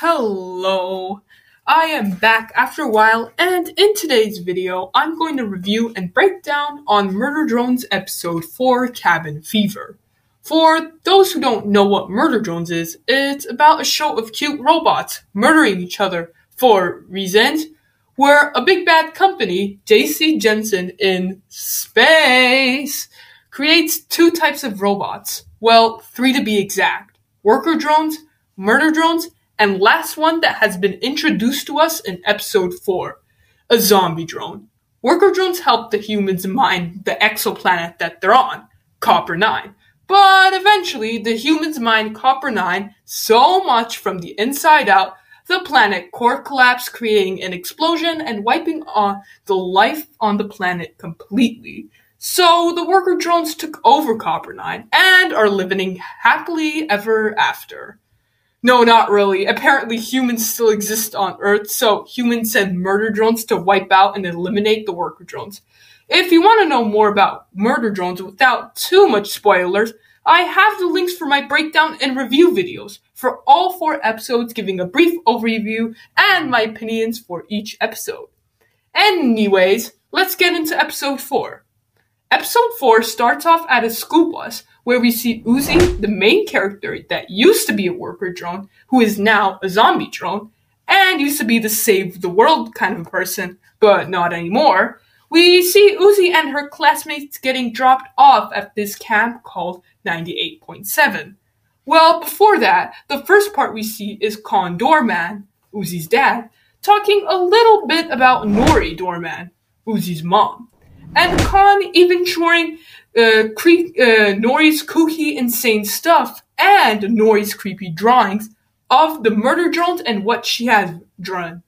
Hello, I am back after a while, and in today's video, I'm going to review and break down on Murder Drones Episode 4, Cabin Fever. For those who don't know what Murder Drones is, it's about a show of cute robots murdering each other for reasons, where a big bad company, JC Jensen in space, creates two types of robots. Well, three to be exact. Worker drones, murder drones, and last one that has been introduced to us in episode 4, a zombie drone. Worker drones help the humans mine the exoplanet that they're on, Copper-9. But eventually, the humans mine Copper-9 so much from the inside out, the planet core collapsed, creating an explosion and wiping the life on the planet completely. So the worker drones took over Copper-9 and are living happily ever after. No, not really. Apparently humans still exist on Earth, so humans send murder drones to wipe out and eliminate the worker drones. If you want to know more about murder drones without too much spoilers, I have the links for my breakdown and review videos for all 4 episodes, giving a brief overview and my opinions for each episode. Anyways, let's get into episode 4. Episode 4 starts off at a school bus where we see Uzi, the main character that used to be a worker drone, who is now a zombie drone, and used to be the save the world kind of person, but not anymore. We see Uzi and her classmates getting dropped off at this camp called 98.7. Well, before that, the first part we see is Con Doorman, Uzi's dad, talking a little bit about Nori Doorman, Uzi's mom. And Khan even showing Nori's kooky, insane stuff and Nori's creepy drawings of the murder drones and what she has drawn.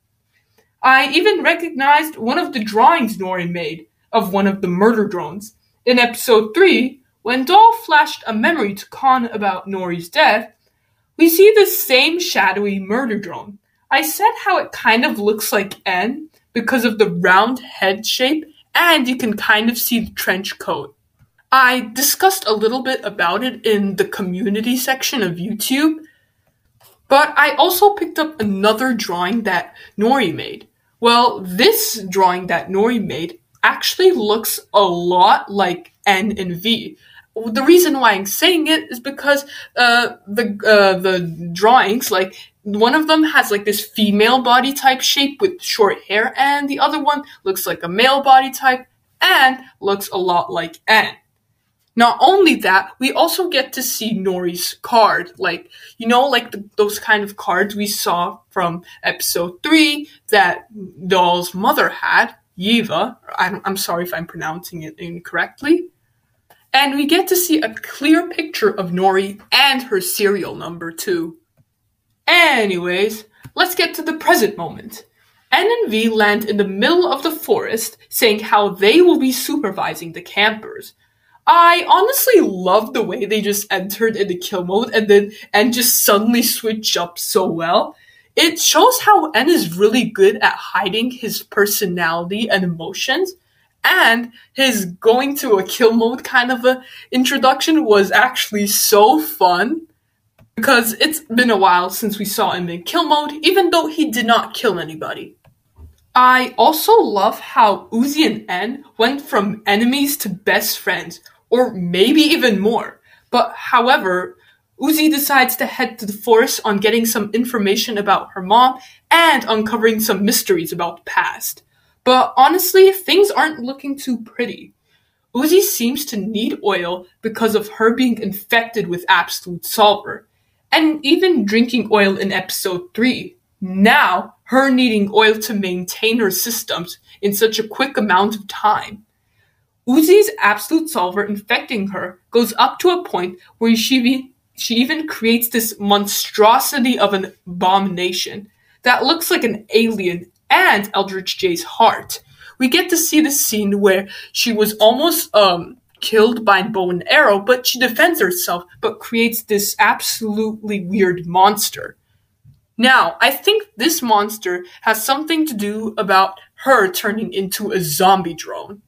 I even recognized one of the drawings Nori made of one of the murder drones. In episode 3, when Doll flashed a memory to Khan about Nori's death, we see the same shadowy murder drone. I said how it kind of looks like N because of the round head shape, and you can kind of see the trench coat. I discussed a little bit about it in the community section of YouTube, but I also picked up another drawing that Nori made. Well, this drawing that Nori made actually looks a lot like N and V. The reason why I'm saying it is because the drawings, like, one of them has like this female body type shape with short hair, and the other one looks like a male body type and looks a lot like N. Not only that, we also get to see Nori's card, like, those kind of cards we saw from episode 3 that Doll's mother had, Yiva. I'm sorry if I'm pronouncing it incorrectly. And we get to see a clear picture of Nori and her serial number too. Anyways, let's get to the present moment. N and V land in the middle of the forest, saying how they will be supervising the campers. I honestly love the way they just entered into kill mode and just suddenly switch up so well. It shows how N is really good at hiding his personality and emotions, and his going to a kill mode kind of a introduction was actually so fun. Because it's been a while since we saw him in kill mode, even though he did not kill anybody. I also love how Uzi and N went from enemies to best friends, or maybe even more. But however, Uzi decides to head to the forest on getting some information about her mom and uncovering some mysteries about the past. But honestly, things aren't looking too pretty. Uzi seems to need oil because of her being infected with absolute solver. And even drinking oil in episode 3. Now, her needing oil to maintain her systems in such a quick amount of time. Uzi's absolute solver infecting her goes up to a point where she even creates this monstrosity of an abomination that looks like an alien and Eldritch J's heart. We get to see the scene where she was almost killed by bow and arrow, but she defends herself, but creates this absolutely weird monster. Now, I think this monster has something to do about her turning into a zombie drone.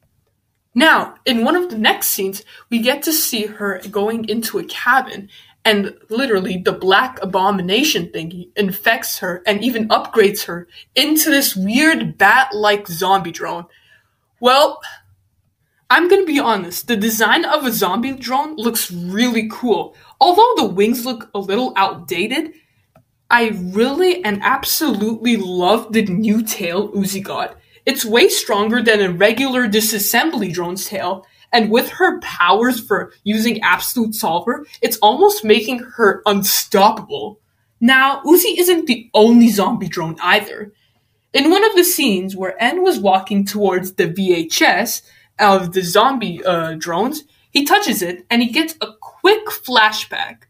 Now, in one of the next scenes, we get to see her going into a cabin, And literally, the black abomination thingy infects her and even upgrades her into this weird bat-like zombie drone. Well, I'm gonna be honest, the design of a zombie drone looks really cool. Although the wings look a little outdated, I really and absolutely love the new tail Uzi got. It's way stronger than a regular disassembly drone's tail, and with her powers for using Absolute Solver, it's almost making her unstoppable. Now, Uzi isn't the only zombie drone either. In one of the scenes where N was walking towards the VHS of the zombie drones, he touches it and he gets a quick flashback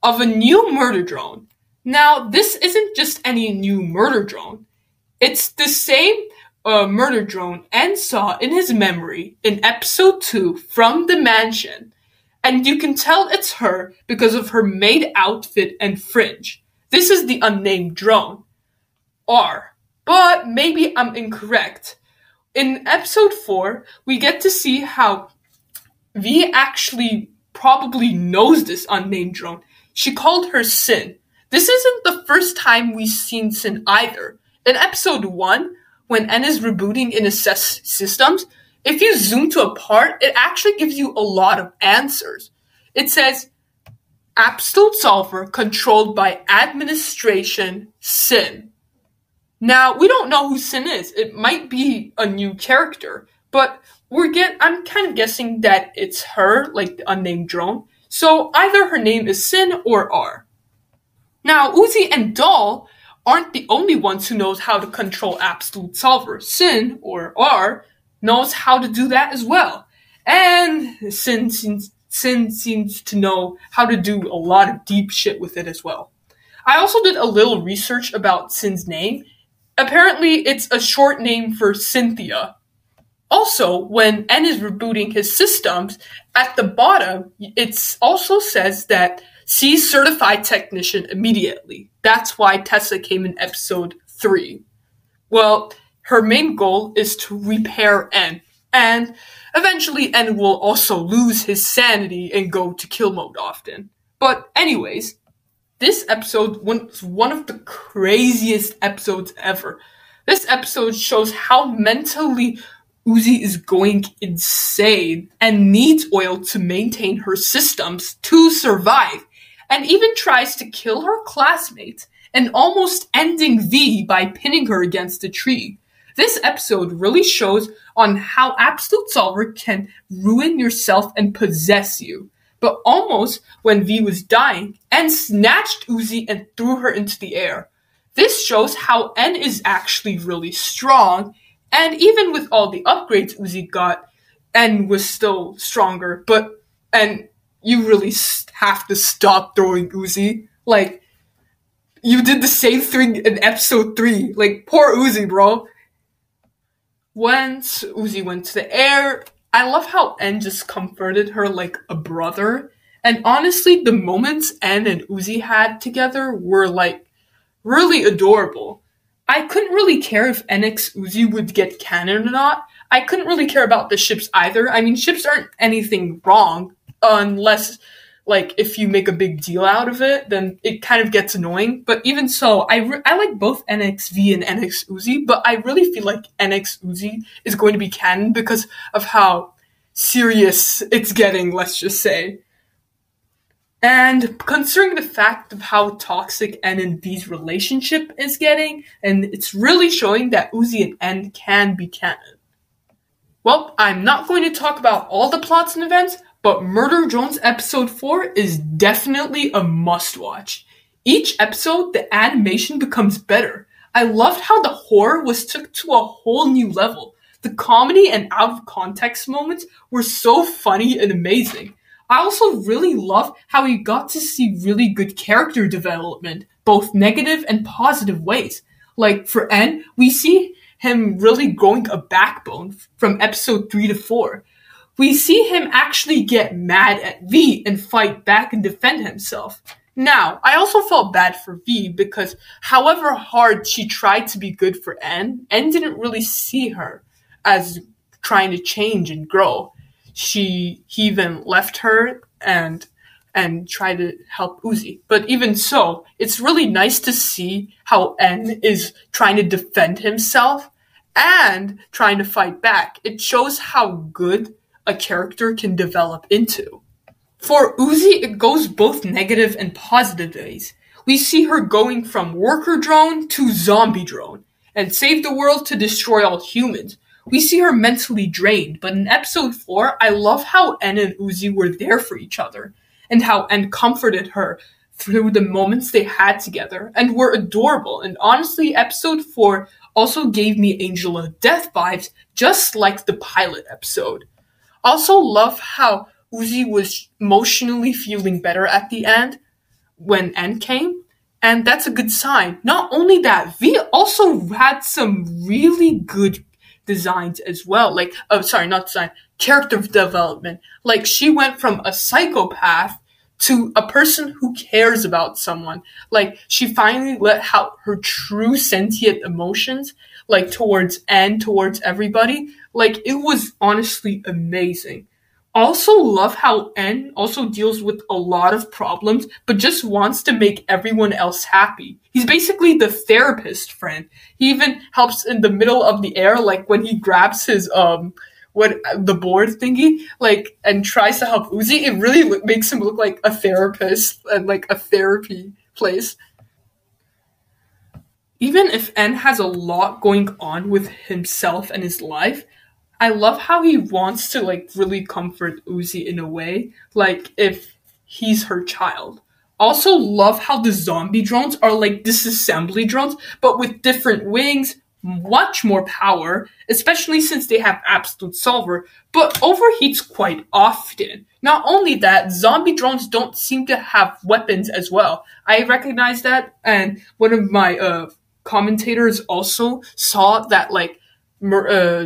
of a new murder drone. Now, this isn't just any new murder drone. It's the same murder drone N saw in his memory in episode 2 from the mansion. And you can tell it's her because of her maid outfit and fringe. This is the unnamed drone. R. But maybe I'm incorrect. In episode 4, we get to see how V actually probably knows this unnamed drone. She called her Sin. This isn't the first time we've seen Sin either. In episode 1, when N is rebooting in assess systems, if you zoom to a part, it actually gives you a lot of answers. It says, Absolute Solver controlled by administration Sin. Now, we don't know who Sin is. It might be a new character, but I'm kind of guessing that it's her, like the unnamed drone. So either her name is Sin or R. Now, Uzi and Doll aren't the only ones who knows how to control Absolute Solver. Sin, or R, knows how to do that as well. And Sin seems to know how to do a lot of deep shit with it as well. I also did a little research about Sin's name. Apparently, it's a short name for Cynthia. Also, when N is rebooting his systems, at the bottom, it also says that see certified technician immediately. That's why Tessa came in episode 3. Well, her main goal is to repair N, and eventually N will also lose his sanity and go to kill mode often. But anyways, this episode was one of the craziest episodes ever. This episode shows how mentally Uzi is going insane and needs oil to maintain her systems to survive, and even tries to kill her classmates and almost ending V by pinning her against a tree. This episode really shows on how Absolute Solver can ruin yourself and possess you. But almost when V was dying, N snatched Uzi and threw her into the air. This shows how N is actually really strong, and even with all the upgrades Uzi got, N was still stronger, and you really have to stop throwing Uzi. Like, you did the same thing in episode 3. Like, poor Uzi, bro. Once Uzi went to the air, I love how N just comforted her like a brother. And honestly, the moments N and Uzi had together were like really adorable. I couldn't really care if NX Uzi would get canon or not. I couldn't really care about the ships either. I mean, ships aren't anything wrong unless, like, if you make a big deal out of it, then it kind of gets annoying. But even so, I like both NXV and NX Uzi, but I really feel like NX Uzi is going to be canon because of how serious it's getting, let's just say. And considering the fact of how toxic N and V's relationship is getting, and it's really showing that Uzi and N can be canon. Well, I'm not going to talk about all the plots and events, but Murder Drones episode 4 is definitely a must-watch. Each episode, the animation becomes better. I loved how the horror was took to a whole new level. The comedy and out-of-context moments were so funny and amazing. I also really love how we got to see really good character development, both negative and positive ways. Like, for N, we see him really growing a backbone from episode 3 to 4. We see him actually get mad at V and fight back and defend himself. Now, I also felt bad for V because however hard she tried to be good for N didn't really see her as trying to change and grow. He even left her and and try to help Uzi. But even so, it's really nice to see how N is trying to defend himself and trying to fight back. It shows how good a character can develop into. For Uzi, it goes both negative and positive ways. We see her going from worker drone to zombie drone, and save the world to destroy all humans. We see her mentally drained, but in episode 4, I love how N and Uzi were there for each other, and how N comforted her through the moments they had together, and were adorable. And honestly, episode 4 also gave me Angel of Death vibes, just like the pilot episode. Also love how Uzi was emotionally feeling better at the end when N came, and that's a good sign. Not only that, V also had some really good designs as well. Character development. Like, she went from a psychopath to a person who cares about someone. Like, she finally let out her true sentient emotions, like, towards N, towards everybody. Like, it was honestly amazing. Also love how N also deals with a lot of problems, but just wants to make everyone else happy. He's basically the therapist friend. He even helps in the middle of the air, like when he grabs his, the board thingy, like, and tries to help Uzi. It really makes him look like a therapist and like a therapy place. Even if N has a lot going on with himself and his life, I love how he wants to, like, really comfort Uzi in a way, like if he's her child. Also love how the zombie drones are like disassembly drones, but with different wings, much more power, especially since they have absolute solver, but overheats quite often. Not only that, zombie drones don't seem to have weapons as well. I recognize that, and one of my commentators also saw that, like,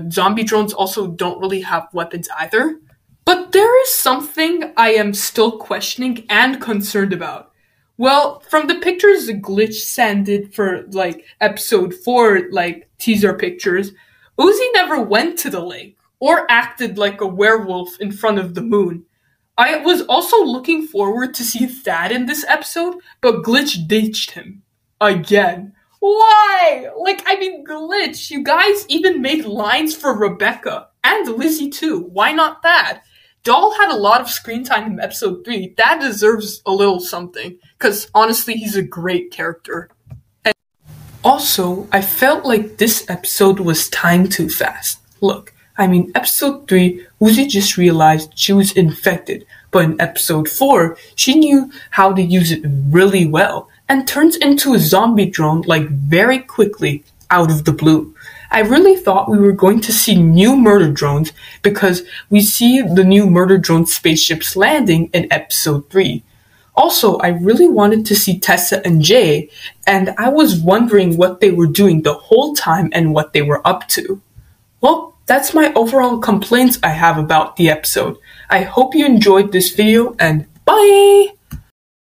zombie drones also don't really have weapons either. But there is something I am still questioning and concerned about. Well, from the pictures the glitch sended for, like, episode 4, like, teaser pictures, Uzi never went to the lake or acted like a werewolf in front of the moon. I was also looking forward to see Thad in this episode, but Glitch ditched him. Again. Why? Like, I mean, Glitch, you guys even made lines for Rebecca. And Lizzie too. Why not that? Doll had a lot of screen time in episode 3. That deserves a little something. Because honestly, he's a great character. And also, I felt like this episode was timed too fast. Look, I mean, episode 3, Uzi just realized she was infected. But in episode 4, she knew how to use it really well. And turns into a zombie drone, like, very quickly, out of the blue. I really thought we were going to see new murder drones, because we see the new murder drone spaceships landing in episode 3. Also, I really wanted to see Tessa and Jay, and I was wondering what they were doing the whole time and what they were up to. Well, that's my overall complaints I have about the episode. I hope you enjoyed this video, and bye!